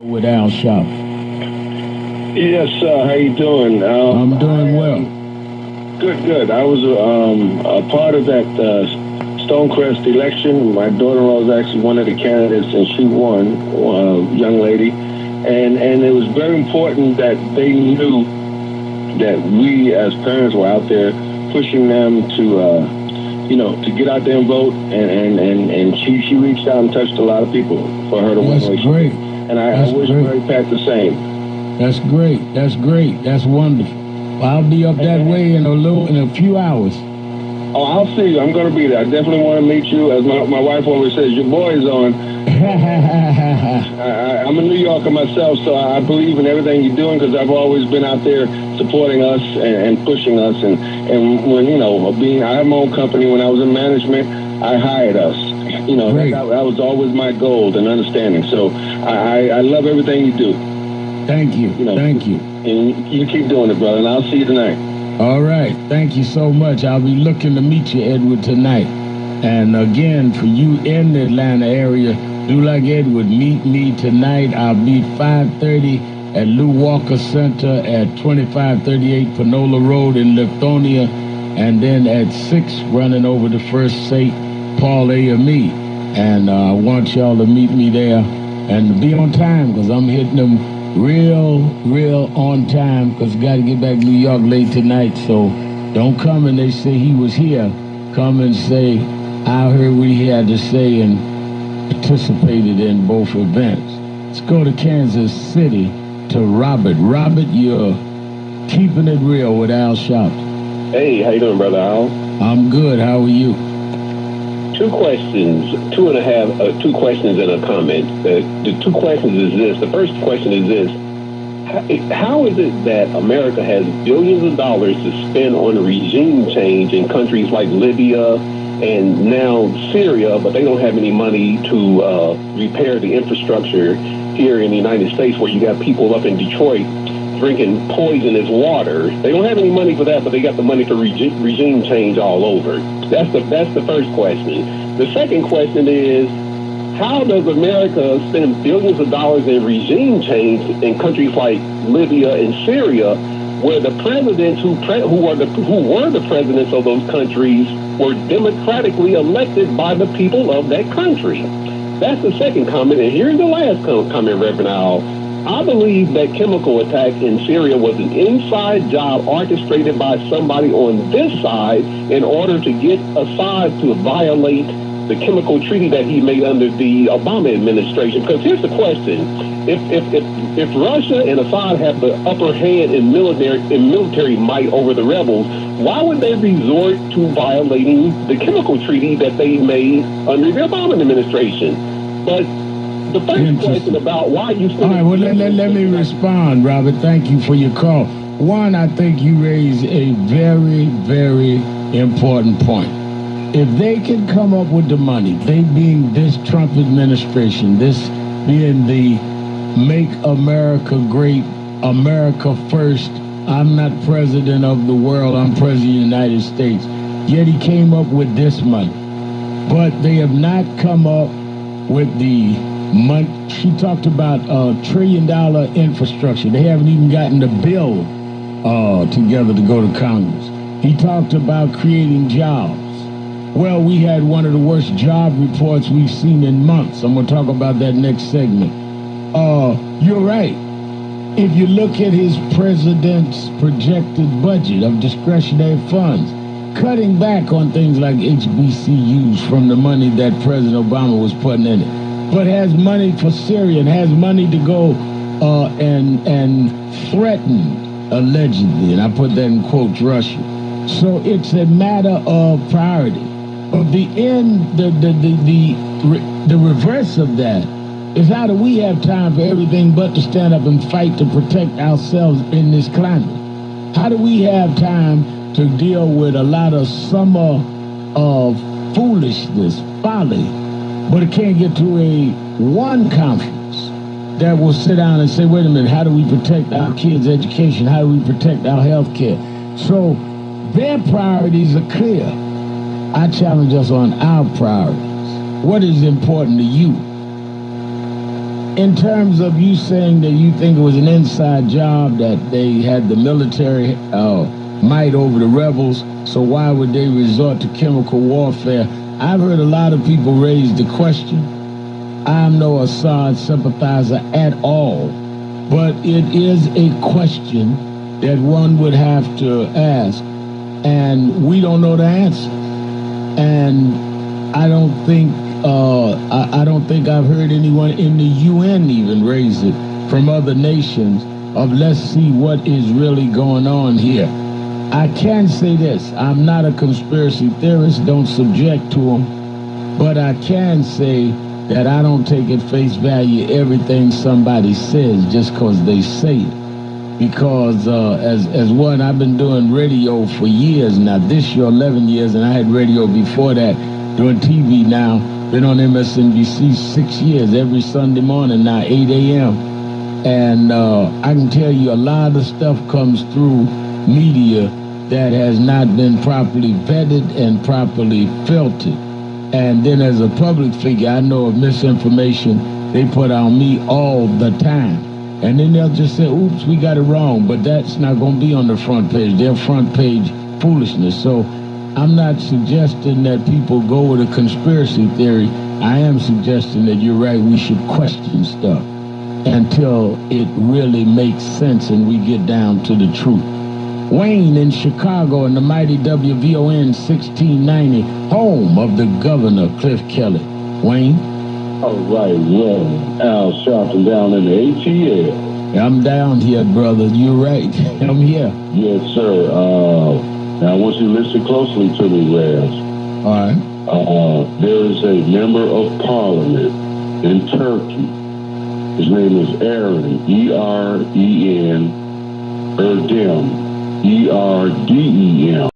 with Al Sharp. Yes, how you doing? I'm doing well. Good. I was a part of that Stonecrest election. My daughter-in-law was actually one of the candidates, and she won, young lady. And it was very important that they knew that we as parents were out there pushing them to get out there and vote. And she reached out and touched a lot of people for her to win. That's great. And I wish Mary Pat the same. That's great. That's wonderful. I'll be up that way in a few hours. Oh, I'll see you. I'm going to be there. I definitely want to meet you. As my wife always says, your boy's on. I'm a New Yorker myself, so I believe in everything you're doing because I've always been out there supporting us and pushing us. And when, I had my own company. When I was in management, I hired us. That was always my goal and understanding. So I love everything you do. Thank you. Thank you. And you keep doing it, brother, and I'll see you tonight. All right. Thank you so much. I'll be looking to meet you, Edward, tonight. And again, for you in the Atlanta area, do like Edward, meet me tonight. I'll be 5:30 at Lew Walker Center at 2538 Panola Road in Lithonia, and then at 6 running over to First St. Paul AME. And I want y'all to meet me there and be on time because I'm hitting them real on time because got to get back to New York late tonight. So don't come and they say he was here. Come and say, I heard what he had to say and participated in both events. Let's go to Kansas City to Robert. Robert, you're keeping it real with Al Sharp. Hey, how you doing, Brother Al? I'm good. How are you? Two questions and a comment. The two questions is this. The first question is this. How is it that America has billions of dollars to spend on regime change in countries like Libya and now Syria, but they don't have any money to repair the infrastructure here in the United States where you got people up in Detroit drinking poisonous water? They don't have any money for that, but they got the money for regime change all over. That's the first question. The second question is, how does America spend billions of dollars in regime change in countries like Libya and Syria, where the presidents who were the presidents of those countries were democratically elected by the people of that country? That's the second comment. And here's the last comment, Reverend Al. I believe that chemical attack in Syria was an inside job orchestrated by somebody on this side in order to get Assad to violate the chemical treaty that he made under the Obama administration. Because here's the question. If Russia and Assad have the upper hand in military might over the rebels, why would they resort to violating the chemical treaty that they made under the Obama administration? But the first question about why you still... All right, well, let me respond, Robert. Thank you for your call. One, I think you raise a very, very important point. If they can come up with the money, they being this Trump administration, this being the Make America Great, America First, I'm not president of the world, I'm president of the United States, yet he came up with this money. But they have not come up with the money. She talked about $1 trillion infrastructure. They haven't even gotten the bill together to go to Congress. He talked about creating jobs. Well, we had one of the worst job reports we've seen in months. I'm going to talk about that next segment. You're right. If you look at his president's projected budget of discretionary funds, cutting back on things like HBCUs from the money that President Obama was putting in it, but has money for Syria and has money to go and threaten, allegedly, and I put that in quotes, Russia. So it's a matter of priority. But the reverse of that is, how do we have time for everything but to stand up and fight to protect ourselves in this climate? How do we have time to deal with a lot of summer of foolishness, folly, but it can't get to a one conference that will sit down and say, wait a minute, how do we protect our kids' education? How do we protect our health care? So their priorities are clear. I challenge us on our priorities. What is important to you? in terms of you saying that you think it was an inside job, that they had the military might over the rebels, so why would they resort to chemical warfare? I've heard a lot of people raise the question. I'm no Assad sympathizer at all, but it is a question that one would have to ask, and we don't know the answer. And I don't think I've heard anyone in the UN even raise it from other nations of let's see what is really going on here. I can say this. I'm not a conspiracy theorist, don't subject to them, but I can say that I don't take at face value everything somebody says just because they say it. Because as one, I've been doing radio for years now. This year, 11 years, and I had radio before that, doing TV now. Been on MSNBC 6 years, every Sunday morning now, 8 a.m. And I can tell you a lot of stuff comes through media that has not been properly vetted and properly filtered. And then as a public figure, I know of misinformation they put on me all the time. And then they'll just say, oops, we got it wrong. But that's not going to be on the front page. They're front page foolishness. So I'm not suggesting that people go with a conspiracy theory. I am suggesting that you're right, we should question stuff until it really makes sense and we get down to the truth. Wayne in Chicago in the mighty WVON 1690, home of the governor, Cliff Kelly. Wayne? All right, well, Al Sharpton down in the ATL. I'm down here, brother. You're right. I'm here. Yes, sir. Now, I want you to listen closely to me, Raz. All right. There is a member of parliament in Turkey. His name is Eren, E-R-E-N, Erdem, E-R-D-E-M.